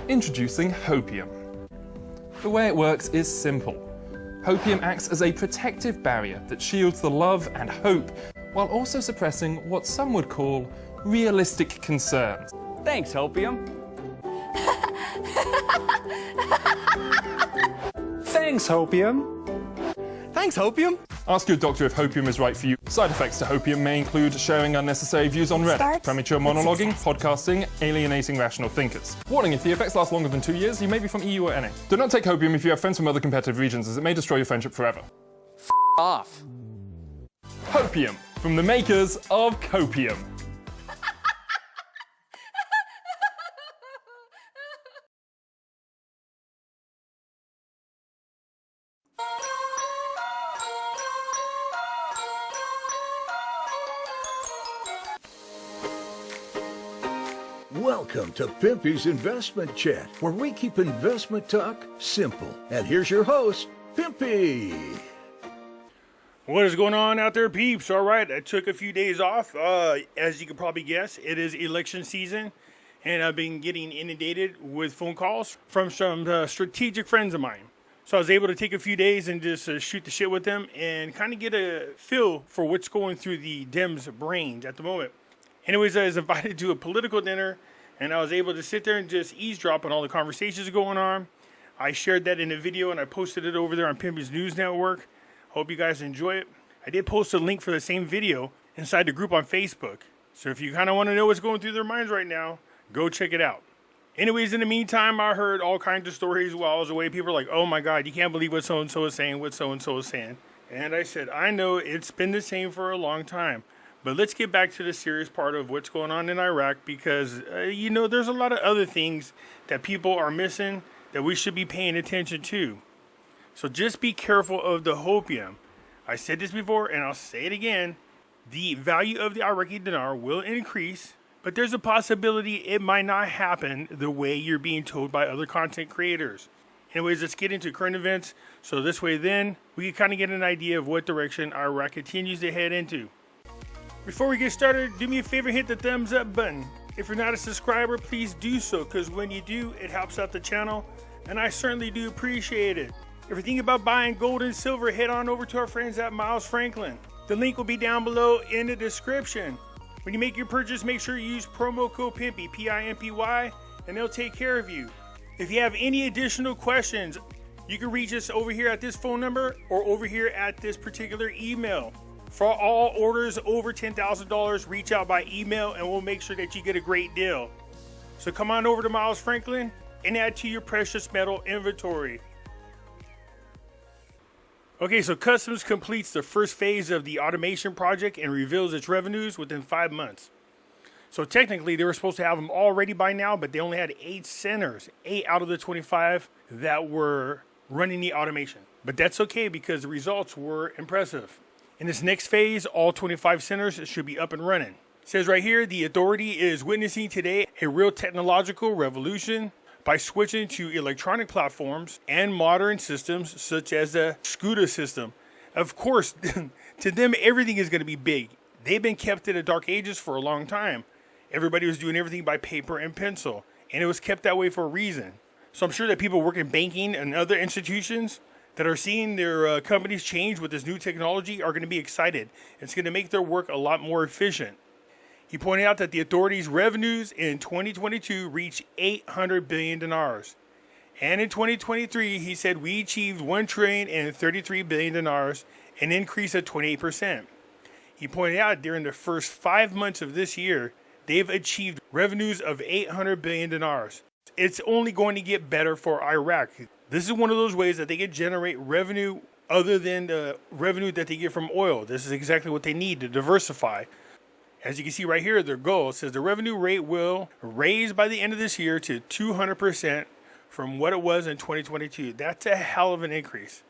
Introducing hopium. The way it works is simple. Hopium acts as a protective barrier that shields the love and hope while also suppressing what some would call realistic concerns. Thanks, hopium. Thanks, hopium. Thanks, hopium. Ask your doctor if hopium is right for you. Side effects to hopium may include sharing unnecessary views on Reddit, premature monologuing, podcasting, alienating rational thinkers. Warning, if the effects last longer than 2 years, you may be from EU or NA. Do not take hopium if you have friends from other competitive regions, as it may destroy your friendship forever. Off. Hopium, from the makers of copium. Welcome to Pimpy's Investment Chat, where we keep investment talk simple. And here's your host, Pimpy. What is going on out there, peeps? All right, I took a few days off. As you can probably guess, it is election season, and I've been getting inundated with phone calls from some strategic friends of mine. So I was able to take a few days and just shoot the shit with them and kind of get a feel for what's going through the Dems' brains at the moment. Anyways, I was invited to a political dinner, and I was able to sit there and just eavesdrop on all the conversations going on. I shared that in a video, and I posted it over there on Pimpy's News Network. Hope you guys enjoy it. I did post a link for the same video inside the group on Facebook. So if you kind of want to know what's going through their minds right now, go check it out. Anyways, in the meantime, I heard all kinds of stories while I was away. People were like, oh my God, you can't believe what so-and-so is saying, what so-and-so is saying. And I said, I know it's been the same for a long time. But let's get back to the serious part of what's going on in Iraq because, there's a lot of other things that people are missing that we should be paying attention to. So just be careful of the hopium. I said this before and I'll say it again. The value of the Iraqi dinar will increase, but there's a possibility it might not happen the way you're being told by other content creators. Anyways, let's get into current events. So this way then we can kind of get an idea of what direction Iraq continues to head into. Before we get started, do me a favor, hit the thumbs up button. If you're not a subscriber, please do so, because when you do, it helps out the channel, and I certainly do appreciate it. If you're thinking about buying gold and silver, head on over to our friends at Miles Franklin. The link will be down below in the description. When you make your purchase, make sure you use promo code Pimpy, P-I-M-P-Y, and they'll take care of you. If you have any additional questions, you can reach us over here at this phone number or over here at this particular email. For all orders over $10,000, reach out by email and we'll make sure that you get a great deal. So come on over to Miles Franklin and add to your precious metal inventory. Okay, so Customs completes the first phase of the automation project and reveals its revenues within 5 months. So technically they were supposed to have them all ready by now, but they only had 8 centers, 8 out of the 25 that were running the automation. But that's okay because the results were impressive. In this next phase, all 25 centers should be up and running. It says right here, the authority is witnessing today a real technological revolution by switching to electronic platforms and modern systems such as the SCUDA system. Of course, to them, everything is going to be big. They've been kept in the dark ages for a long time. Everybody was doing everything by paper and pencil, and it was kept that way for a reason. So I'm sure that people work in banking and other institutions that are seeing their companies change with this new technology are going to be excited. It's going to make their work a lot more efficient. He pointed out that the authorities' revenues in 2022 reached 800 billion dinars. And in 2023, he said we achieved 1,033 billion dinars, an increase of 28%. He pointed out during the first 5 months of this year, they've achieved revenues of 800 billion dinars. It's only going to get better for Iraq. This is one of those ways that they can generate revenue other than the revenue that they get from oil. This is exactly what they need to diversify. As you can see right here, their goal says the revenue rate will raise by the end of this year to 200% from what it was in 2022. That's a hell of an increase.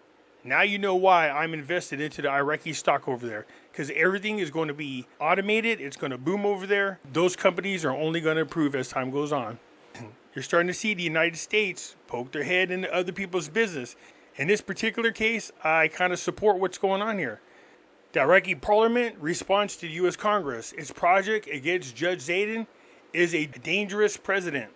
Now you know why I'm invested into the Iraqi stock over there, because everything is going to be automated. It's going to boom over there. Those companies are only going to improve as time goes on. You're starting to see the United States poke their head into other people's business. In this particular case, I kind of support what's going on here. The Iraqi parliament responds to the U.S. Congress. Its project against Judge Zayden is a dangerous precedent.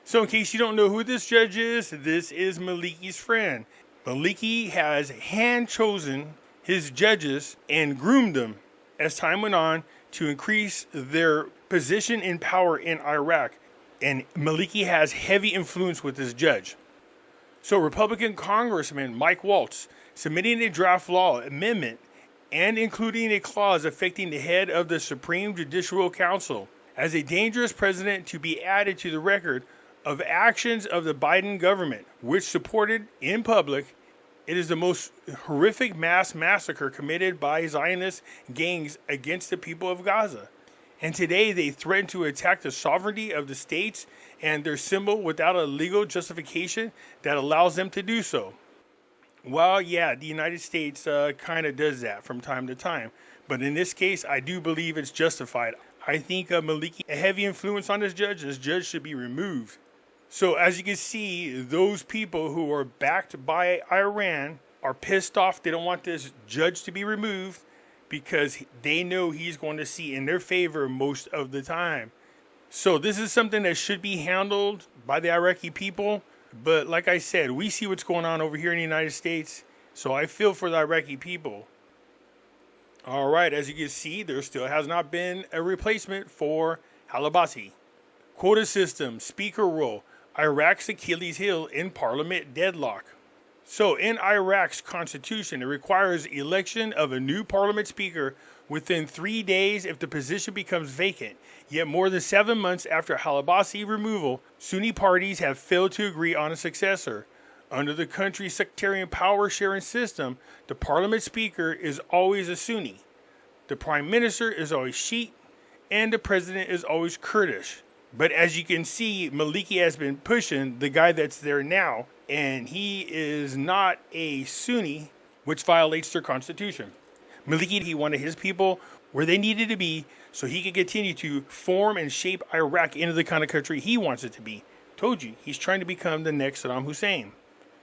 So in case you don't know who this judge is, this is Maliki's friend. Maliki has hand-chosen his judges and groomed them as time went on to increase their position in power in Iraq. And Maliki has heavy influence with this judge. So Republican Congressman Mike Waltz submitting a draft law amendment and including a clause affecting the head of the Supreme Judicial Council as a dangerous precedent to be added to the record of actions of the Biden government, which supported in public. It is the most horrific mass massacre committed by Zionist gangs against the people of Gaza. And today they threaten to attack the sovereignty of the states and their symbol without a legal justification that allows them to do so. Well, yeah, the United States kind of does that from time to time. But in this case, I do believe it's justified. I think Maliki, a heavy influence on this judge should be removed. So as you can see, those people who are backed by Iran are pissed off. They don't want this judge to be removed because they know he's going to see in their favor most of the time. So this is something that should be handled by the Iraqi people. But like I said, we see what's going on over here in the United States. So I feel for the Iraqi people. All right, as you can see, there still has not been a replacement for al-Abbasi. Quota system, speaker role, Iraq's Achilles heel in parliament deadlock. So in Iraq's constitution, it requires election of a new parliament speaker within 3 days if the position becomes vacant. Yet more than 7 months after al-Abbasi removal, Sunni parties have failed to agree on a successor. Under the country's sectarian power sharing system, the parliament speaker is always a Sunni. The prime minister is always Shiite, and the president is always Kurdish. But as you can see, Maliki has been pushing the guy that's there now, and he is not a Sunni, which violates their constitution. Maliki, he wanted his people where they needed to be so he could continue to form and shape Iraq into the kind of country he wants it to be. Told you, he's trying to become the next Saddam Hussein.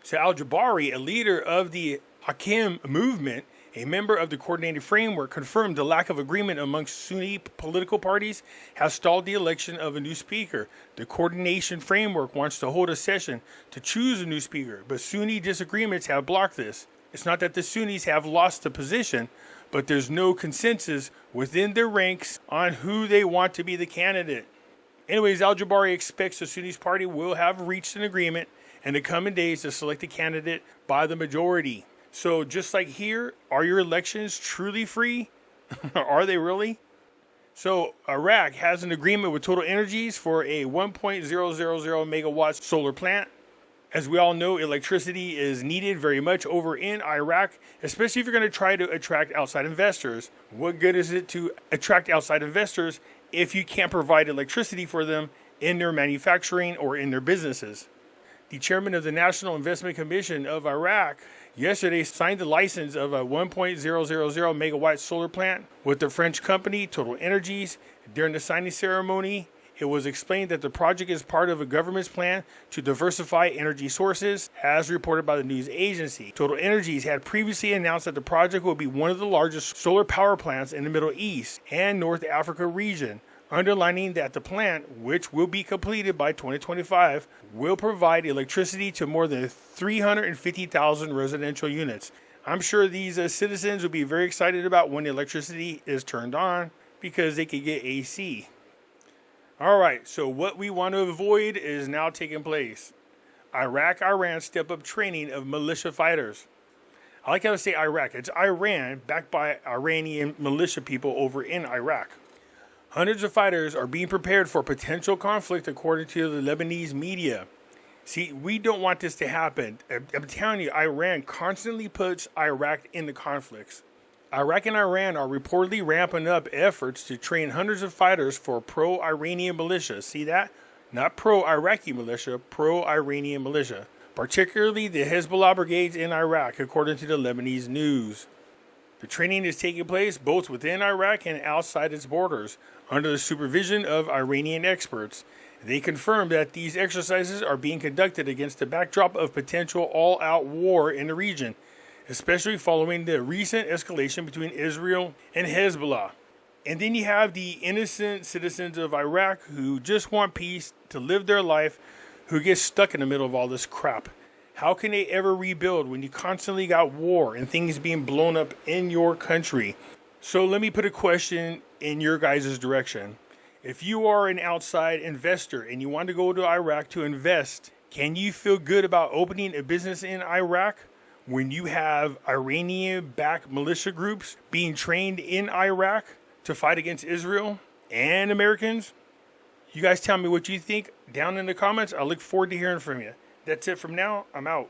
So al-Jabari, a leader of the Hakim movement, a member of the coordinated framework, confirmed the lack of agreement amongst Sunni political parties has stalled the election of a new speaker. The coordination framework wants to hold a session to choose a new speaker, but Sunni disagreements have blocked this. It's not that the Sunnis have lost the position, but there's no consensus within their ranks on who they want to be the candidate. Anyways, al-Jabari expects the Sunnis party will have reached an agreement in the coming days to select a candidate by the majority. So just like here, are your elections truly free? Are they really? So Iraq has an agreement with Total Energies for a 1.000 megawatt solar plant. As we all know, electricity is needed very much over in Iraq, especially if you're going to try to attract outside investors. What good is it to attract outside investors if you can't provide electricity for them in their manufacturing or in their businesses? The chairman of the National Investment Commission of Iraq yesterday signed the license of a 1.000 megawatt solar plant with the French company Total Energies. During the signing ceremony, it was explained that the project is part of a government's plan to diversify energy sources, as reported by the news agency. Total Energies had previously announced that the project will be one of the largest solar power plants in the Middle East and North Africa region, underlining that the plant, which will be completed by 2025, will provide electricity to more than 350,000 residential units. I'm sure these citizens will be very excited about when the electricity is turned on because they could get AC. All right, so what we want to avoid is now taking place. Iran step up training of militia fighters. I like how to say Iraq. It's Iran backed by Iranian militia people over in Iraq. Hundreds of fighters are being prepared for potential conflict, according to the Lebanese media. See, we don't want this to happen. I'm telling you, Iran constantly puts Iraq in the conflicts. Iraq and Iran are reportedly ramping up efforts to train hundreds of fighters for pro-Iranian militia. See that? Not pro-Iraqi militia, pro-Iranian militia. Particularly the Hezbollah brigades in Iraq, according to the Lebanese news. The training is taking place both within Iraq and outside its borders, under the supervision of Iranian experts. They confirmed that these exercises are being conducted against the backdrop of potential all-out war in the region, especially following the recent escalation between Israel and Hezbollah. And then you have the innocent citizens of Iraq who just want peace to live their life, who gets stuck in the middle of all this crap. How can they ever rebuild when you constantly got war and things being blown up in your country? So let me put a question in your guys' direction. If you are an outside investor and you want to go to Iraq to invest, can you feel good about opening a business in Iraq when you have Iranian-backed militia groups being trained in Iraq to fight against Israel and Americans? You guys tell me what you think down in the comments. I look forward to hearing from you. That's it from now. I'm out.